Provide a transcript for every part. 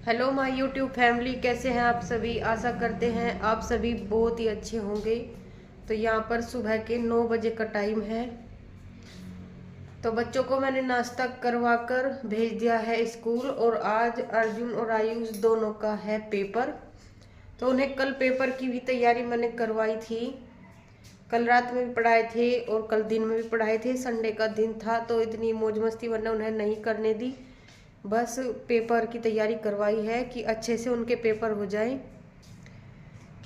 Hello my YouTube family, कैसे हैं आप सभी। आशा करते हैं आप सभी बहुत ही अच्छे होंगे। तो यहाँ पर सुबह के 9 बजे का टाइम है। तो बच्चों को मैंने नाश्ता करवा कर भेज दिया है स्कूल। और आज अर्जुन और आयुष दोनों का है पेपर। तो उन्हें कल पेपर की भी तैयारी मैंने करवाई थी। कल रात में भी पढ़ाए थे और कल दिन में भी पढ़ाए थे। संडे का दिन था तो इतनी मौज मस्ती मैंने उन्हें नहीं करने दी। बस पेपर की तैयारी करवाई है कि अच्छे से उनके पेपर हो जाए।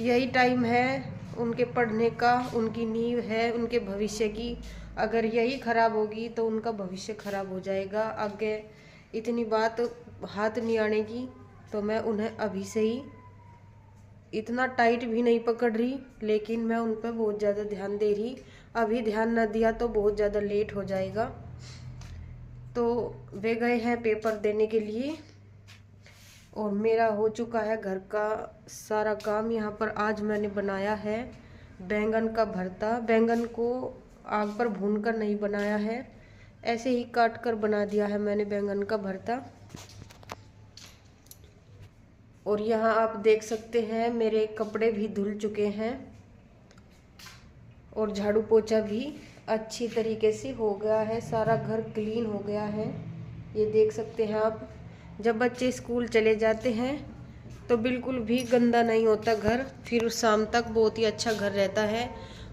यही टाइम है उनके पढ़ने का, उनकी नींव है उनके भविष्य की। अगर यही खराब होगी तो उनका भविष्य खराब हो जाएगा। आगे इतनी बात हाथ नहीं आने की। तो मैं उन्हें अभी से ही इतना टाइट भी नहीं पकड़ रही, लेकिन मैं उन पर बहुत ज़्यादा ध्यान दे रही। अभी ध्यान न दिया तो बहुत ज़्यादा लेट हो जाएगा। तो वे गए हैं पेपर देने के लिए और मेरा हो चुका है घर का सारा काम। यहाँ पर आज मैंने बनाया है बैंगन का भरता। बैंगन को आग पर भूनकर नहीं बनाया है, ऐसे ही काट कर बना दिया है मैंने बैंगन का भरता। और यहाँ आप देख सकते हैं मेरे कपड़े भी धुल चुके हैं और झाड़ू पोछा भी अच्छी तरीके से हो गया है। सारा घर क्लीन हो गया है, ये देख सकते हैं आप। जब बच्चे स्कूल चले जाते हैं तो बिल्कुल भी गंदा नहीं होता घर, फिर शाम तक बहुत ही अच्छा घर रहता है।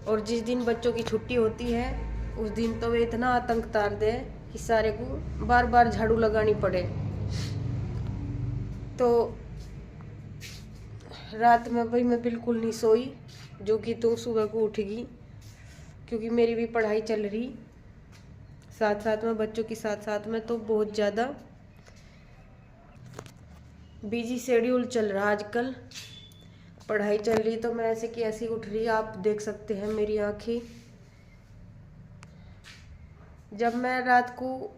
और जिस दिन बच्चों की छुट्टी होती है उस दिन तो वे इतना आतंक तार दे कि सारे को बार बार झाड़ू लगानी पड़े। तो रात में भाई मैं बिल्कुल नहीं सोई, जो कि तो सुबह को उठेगी, क्योंकि मेरी भी पढ़ाई चल रही साथ साथ में, बच्चों के साथ साथ में। तो बहुत ज़्यादा बिजी शेड्यूल चल रहा आजकल, पढ़ाई चल रही। तो मैं ऐसे की ऐसी उठ रही, आप देख सकते हैं मेरी आँखें। जब मैं रात को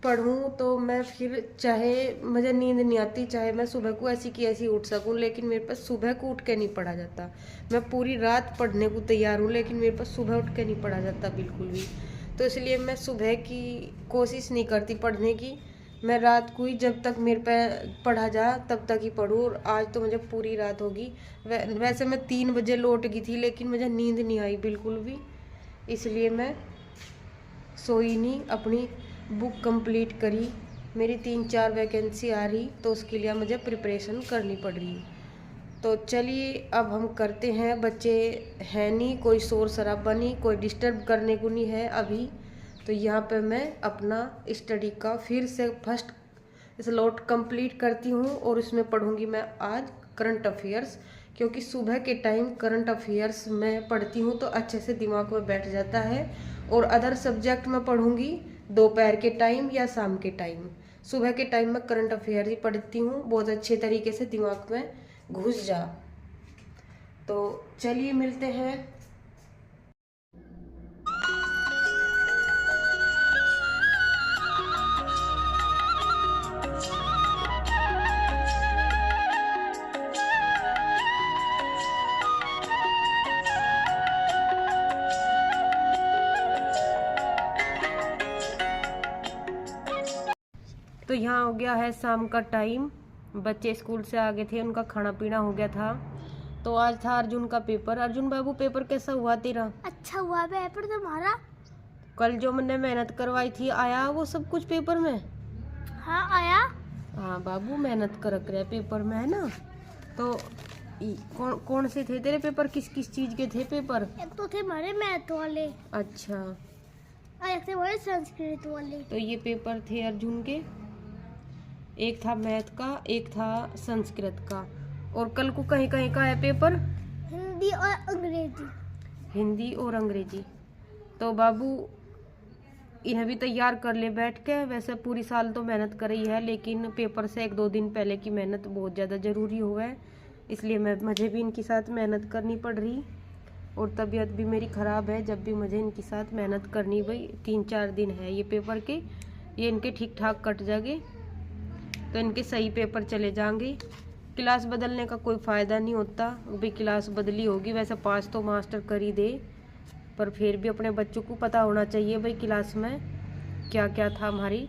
पढ़ूं तो मैं फिर चाहे मुझे नींद नहीं आती, चाहे मैं सुबह को ऐसी की ऐसी उठ सकूं, लेकिन मेरे पास सुबह को उठ के नहीं पढ़ा जाता। मैं पूरी रात पढ़ने को तैयार हूं लेकिन मेरे पास सुबह उठ के नहीं पढ़ा जाता बिल्कुल भी। तो इसलिए मैं सुबह की कोशिश नहीं करती पढ़ने की। मैं रात को ही जब तक मेरे पे पढ़ा जा तब तक ही पढूं। और आज तो मुझे पूरी रात होगी। वैसे मैं 3 बजे लौट गई थी लेकिन मुझे नींद नहीं आई बिल्कुल भी, इसलिए मैं सोई नहीं, अपनी बुक कंप्लीट करी। मेरी 3-4 वैकेंसी आ रही तो उसके लिए मुझे प्रिपरेशन करनी पड़ रही। तो चलिए अब हम करते हैं। बच्चे हैं नहीं, कोई शोर शराबा नहीं, कोई डिस्टर्ब करने को नहीं है अभी। तो यहाँ पे मैं अपना स्टडी का फिर से फर्स्ट स्लॉट कंप्लीट करती हूँ और उसमें पढ़ूंगी मैं आज करंट अफेयर्स। क्योंकि सुबह के टाइम करंट अफेयर्स में पढ़ती हूँ तो अच्छे से दिमाग में बैठ जाता है। और अदर सब्जेक्ट में पढ़ूंगी दोपहर के टाइम या शाम के टाइम। सुबह के टाइम में करंट अफेयर ही पढ़ती हूँ, बहुत अच्छे तरीके से दिमाग में घुस जा। तो चलिए मिलते हैं। तो यहाँ हो गया है शाम का टाइम। बच्चे स्कूल से आ गए थे, उनका खाना पीना हो गया था। तो आज था अर्जुन का पेपर। अर्जुन बाबू पेपर कैसा हुआ तेरा? अच्छा हुआ पेपर तुम्हारा? कल जो मैंने मेहनत करवाई थी आया वो सब कुछ पेपर में? हाँ आया। हाँ बाबू मेहनत कर रहे पेपर में, है ना। तो कौन कौन से थे तेरे पेपर, किस किस चीज के थे पेपर? एक तो थे हमारे मैथ वाले। अच्छा। और एक थे हमारे संस्कृत वाले। तो ये पेपर थे अर्जुन के, एक था मैथ का, एक था संस्कृत का। और कल को कहीं कहीं का है पेपर हिंदी और अंग्रेजी। हिंदी और अंग्रेजी। तो बाबू इन्हें भी तैयार कर ले बैठ के। वैसे पूरी साल तो मेहनत कर रही है लेकिन पेपर से 1-2 दिन पहले की मेहनत बहुत ज़्यादा ज़रूरी हुआ है, इसलिए मुझे भी इनके साथ मेहनत करनी पड़ रही। और तबीयत भी मेरी ख़राब है, जब भी मुझे इनके साथ मेहनत करनी। भाई 3-4 दिन है ये पेपर के, ये इनके ठीक ठाक कट जाएंगे तो इनके सही पेपर चले जाएंगे। क्लास बदलने का कोई फ़ायदा नहीं होता, भाई क्लास बदली होगी। वैसे पास तो मास्टर कर ही दे, पर फिर भी अपने बच्चों को पता होना चाहिए भाई क्लास में क्या क्या था हमारी,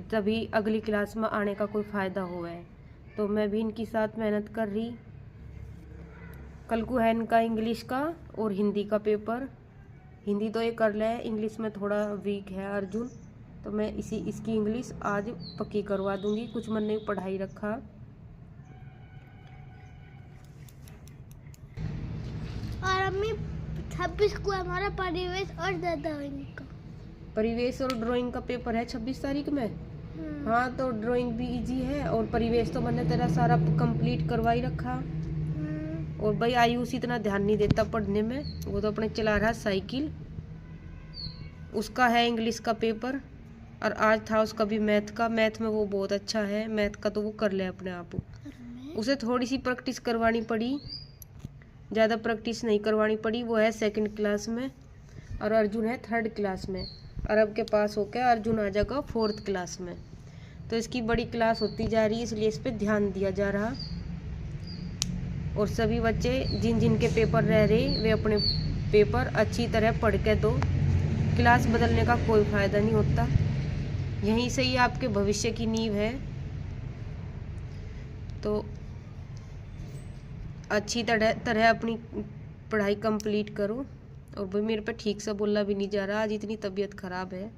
तभी अगली क्लास में आने का कोई फ़ायदा हुआ है। तो मैं भी इनके साथ मेहनत कर रही। कल को है इनका इंग्लिश का और हिंदी का पेपर। हिंदी तो ये कर ले, इंग्लिश में थोड़ा वीक है अर्जुन, तो मैं इसकी इंग्लिश आज पक्की करवा दूंगी। कुछ मन ने पढ़ाई रखा। और अम्मी 26 को हमारा परिवेश और ड्राइंग का परिवेश और ड्राइंग का पेपर है 26 तारीख में। हाँ, तो ड्राइंग भी इजी है और परिवेश तो मैंने तेरा सारा कंप्लीट करवा ही रखा। और भाई आयुष इतना ध्यान नहीं देता पढ़ने में, वो तो अपने चला रहा साइकिल। उसका है इंग्लिश का पेपर और आज था उसका भी मैथ का। मैथ में वो बहुत अच्छा है, मैथ का तो वो कर ले अपने आप। उसे थोड़ी सी प्रैक्टिस करवानी पड़ी, ज़्यादा प्रैक्टिस नहीं करवानी पड़ी। वो है 2nd क्लास में और अर्जुन है 3rd क्लास में। और अब के पास होकर अर्जुन आ जाएगा 4th क्लास में। तो इसकी बड़ी क्लास होती जा रही है, इसलिए इस पर ध्यान दिया जा रहा। और सभी बच्चे जिन जिन के पेपर रह रहे वे अपने पेपर अच्छी तरह पढ़ के दो। क्लास बदलने का कोई फ़ायदा नहीं होता, यहीं से ही आपके भविष्य की नींव है। तो अच्छी तरह अपनी पढ़ाई कंप्लीट करो। और भाई मेरे पे ठीक से बोला भी नहीं जा रहा, आज इतनी तबीयत ख़राब है।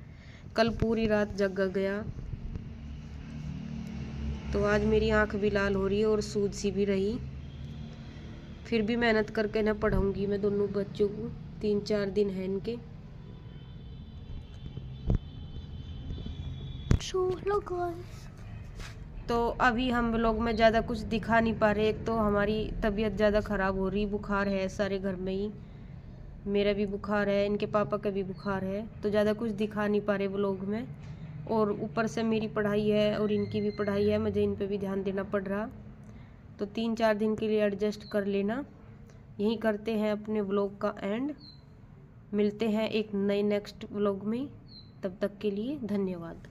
कल पूरी रात जग गया, तो आज मेरी आंख भी लाल हो रही है और सूज सी भी रही। फिर भी मेहनत करके ना पढ़ाऊंगी मैं दोनों बच्चों को। 3-4 दिन है इनके। तो अभी हम लोग में ज़्यादा कुछ दिखा नहीं पा रहे। एक तो हमारी तबीयत ज़्यादा ख़राब हो रही, बुखार है सारे घर में ही। मेरा भी बुखार है, इनके पापा का भी बुखार है, तो ज़्यादा कुछ दिखा नहीं पा रहे व्लॉग में। और ऊपर से मेरी पढ़ाई है और इनकी भी पढ़ाई है, मुझे इन पे भी ध्यान देना पड़ रहा। तो 3-4 दिन के लिए एडजस्ट कर लेना। यहीं करते हैं अपने व्लॉग का एंड। मिलते हैं एक नए नेक्स्ट व्लॉग में, तब तक के लिए धन्यवाद।